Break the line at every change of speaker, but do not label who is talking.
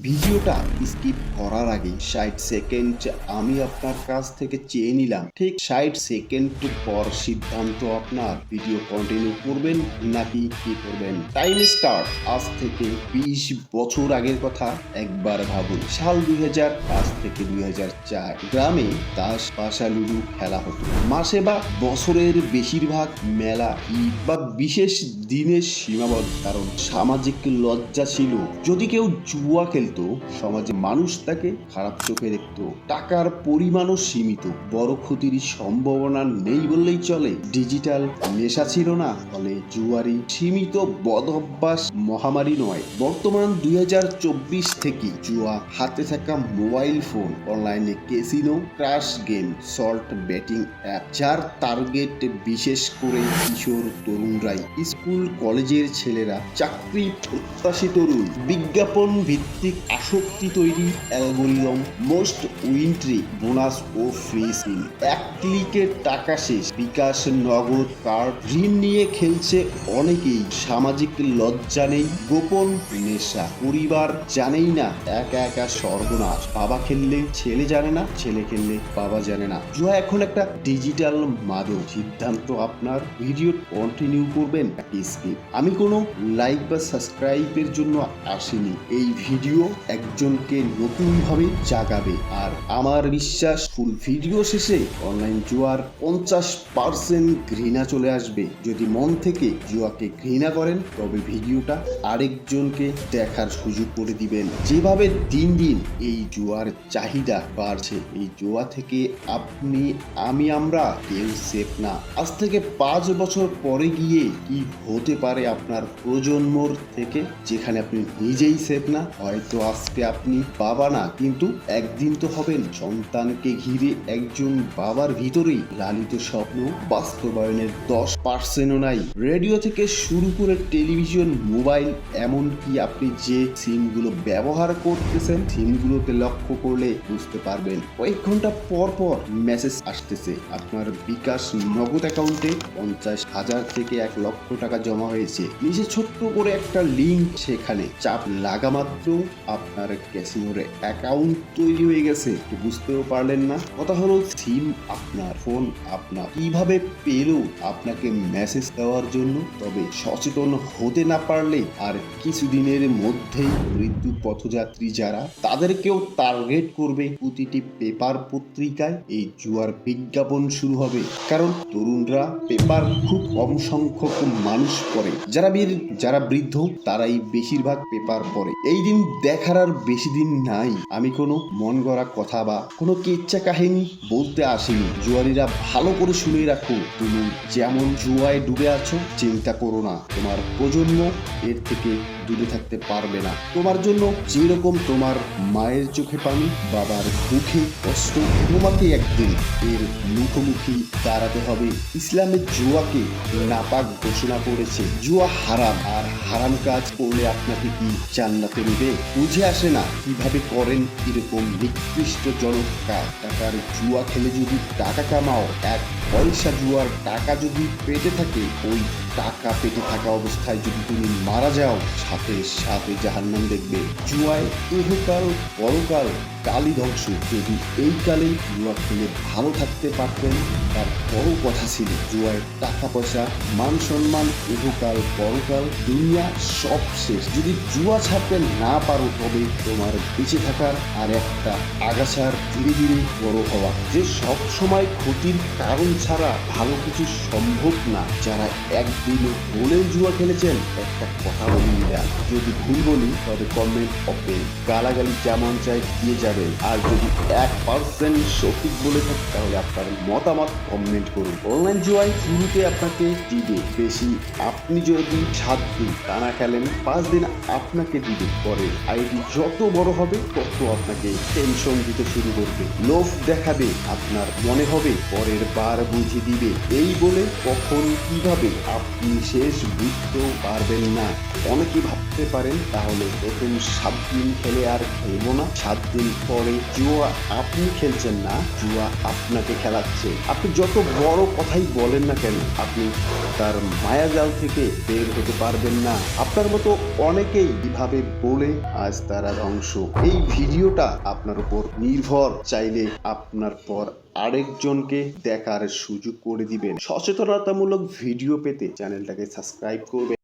ভিডিওটা স্কিপ করার আগে 60 সেকেন্ড আমি আপনার কাছ থেকে চেয়ে নিলাম। ঠিক 60 সেকেন্ড পর সিদ্ধান্ত আপনার। ভিডিও কন্টিনিউ করবেন নাকি কি করবেন। টাইম স্টার্ট আজ থেকে 20 বছর আগের কথা একবার ভাবুন। সাল 2005 থেকে 2004 গ্রামে তাস পাশা লুডু খেলা হতো। মাসে বা বছরের বেশিরভাগ মেলা ঈদ বা বিশেষ দিনের সীমাবদ্ধ, কারণ সামাজিক লজ্জা ছিল। যদি কেউ জুয়া খেলতো সমাজে মানুষ তাকে খারাপ চোখে দেখতো। টাকার পরিমাণও সীমিত, বড় ক্ষতির সম্ভাবনা নেই বললেই চলে। ডিজিটাল নেশা ছিল না, ফলে জুয়ারি সীমিত বদ অভ্যাস মহামারী নয়। বর্তমান 2024 থেকে জুয়া, হাতে থাকা মোবাইল ফোন, অনলাইনে casino, crash game, slot betting app, যার টার্গেট বিশেষ করে কিশোর তরুণরাই। স্কুল কলেজের ছেলেরা, চাকরি প্রত্যাশী তরুণ, বিজ্ঞাপন ভিত্তিক আসক্তি তৈরি, অ্যালগোরিদম, মোস্ট উইন্ট্রি, বোনাস ও ফ্রি স্পিন, এক ক্লিকে টাকা শেষ। বিকাশ, নগদ, কার্ড, ঋণ নিয়ে খেলছে অনেকেই। সামাজিক লজ্জা নেই, গোপন নেশা, পরিবার জানেই না, একা একা সর্বনাশ। বাবা খেললে ছেলে জানে না, ছেলে খেললে বাবা জানে না। জুয়া এখন একটা ডিজিটাল মাদক। সিদ্ধান্ত আপনার। ভিডিও কন্টিনিউ করবেন নাকি স্কিপ। আমি কোনো লাইক বা সাবস্ক্রাইবের জন্য আসিনি। এই ভিডিও একজনকে নতুন ভাবে জাগাবে, আর আমার বিশ্বাস ফুল ভিডিও শেষে অনলাইন জুয়ার 50% ঘৃণা চলে আসবে। যদি মন থেকে জুয়াকে ঘৃণা করেন তবে ভিডিওটা আরেকজনকে দেখার সুযোগ করে দিবেন। যেভাবে দিন দিন এই জুয়ার চাহিদা বাড়ছে, এই জুয়া থেকে আপনি, আমরা কেউ সেফ না। আজ থেকে 5 বছর পরে গিয়ে কি হতে পারে আপনার প্রজন্মর থেকে, যেখানে আপনি নিজেই সেফ না। হয়তো আজকে আপনি বাবা না, কিন্তু একদিন তো হবেন। সন্তানকে ঘিরে একজন বাবার ভিতরেই লালিত স্বপ্ন বাস্তবায়নের 10%ও নাই। রেডিও থেকে শুরু করে টেলিভিশন, মোবাইল, এমনকি আপনি যে সিমগুলো ব্যবহার করতেছেন সিমগুলোতে লক্ষ্য করলে বুঝতে পারবেন কয়েক ঘন্টা পর পর মেসেজ আসতেছে আপনার বিকাশ নগদ অ্যাকাউন্টে 50,000 থেকে 1 লক্ষ টাকা জমা হয়েছে। নিচে ছোট্ট করে একটা লিঙ্ক, সেখানে চাপ লাগা মাত্র আপনার ক্যাসিনোর অ্যাকাউন্ট তৈরি হয়ে গেছে। বুঝতেও পারলেন না। কথা হলো সিম আপনার, ফোন আপনার, কিভাবে পেলো আপনাকে মেসেজ দেওয়ার জন্য। তবে সচেতন হতে না পারলে আর কিছুদিনের মধ্যেই মৃত্যু পথযাত্রী যারা, তাদেরকেও টার্গেট করবে প্রতিটি পেপার পত্রিকায় এই জুয়ার বিজ্ঞাপন শুরু হবে। কারণ তরুণরা পেপার খুব কম সংখ্যক মানুষ পড়ে, যারা বৃদ্ধ তারাই বেশিরভাগ পেপার পড়ে। এই দিন দেখার আর বেশি দিন নাই। আমি কোনো মন গড়া কথা বা কোনো কেচ্চা কাহিনী বলতে আসিনি। জুয়ারিরা ভালো করে শুনে রাখো, তুমি যেমন জুয়ায় ডুবে আছো, চিন্তা করো না, তোমার প্রজন্ম এর থেকে দূরে থাকতে পারবে না। তোমার জন্য যেরকম তোমার মায়ের চোখে পানি, বাবার মুখে কষ্ট, তোমাকে একদিন এর মুখোমুখি দাঁড়াতে হবে। ইসলামের জুয়াকে নাপাক ঘোষণা করেছে। জুয়া হারাম, আর হারাম কাজ করলে আপনাকে কি জান্নাতে নেবে? বুঝে আসে না কিভাবে করেন এরকম নিকৃষ্টজনক কাজ। টাকার জুয়া খেলে যদি টাকা কামাও, 1 পয়সা জুয়ার টাকা যদি পেটে থাকে, ওই টাকা পেটে থাকা অবস্থায় যদি তুমি মারা যাও, সাথে সাথে জাহান্নাম দেখবে। জুয়ায় ইহকাল পরকাল কালই ধ্বংস। যদি এই কালে জুয়া খেলে ভালো থাকতে পারতেন, তার বড় কথা ছিল। জুয়ায় টাকা পয়সা, মান সম্মান, ইহকাল পরকাল, দুনিয়া সব শেষ। যদি জুয়া ছাড়তে না পারো, তবে তোমার বেঁচে থাকার আর একটা আগাছার ধীরে ধীরে বড় হওয়া। যে সব সময় ক্ষতির কারণ ছাড়া ভালো কিছু সম্ভব না। যারা একদিন বলেও জুয়া খেলেছেন, একটা কথা বলি না, যদি ভুল বলি তবে কমেন্ট ওপেন, গালাগালি যেমন চাই দিয়ে যাবেন। আর যদি 1% সঠিক বলে থাকে তাহলে আপনার মতামত কমেন্ট করুন। অনলাইন জুয়ায় শুরুতে আপনাকে দিবে বেশি, আপনি যদি 7 দিন টানা খেলেন, 5 দিন আপনাকে দিবে। পরে আইডি যত বড় হবে তত আপনাকে টেনশন দিতে শুরু করবে, লোভ দেখাবে, আপনার মনে হবে পরের বার বুঝিয়ে দিবে। এই বলে কখন কিভাবে আপনি শেষ বুঝতেও পারবেন না। অনেকেই ভাবতে পারেন তাহলে প্রথম 7 দিন খেলে আর খেলবো না, 7 দিন পরে জুয়া আপনি খেলছেন না, জুয়া আপনাকে খেলাচ্ছে। আপনি যত বড় কথাই বলেন না কেন, আপনি তার মায়াজাল থেকে বের হতে পারবেন না। আপনার মতো অনেকেই এভাবে বলে আজ তারা ধ্বংস। এই ভিডিওটা আপনার উপর নির্ভর, চাইলে আপনার পর আরেকজনকে দেখার সুযোগ করে দিবেন। সচেতনতামূলক ভিডিও পেতে চ্যানেলটাকে সাবস্ক্রাইব করবেন।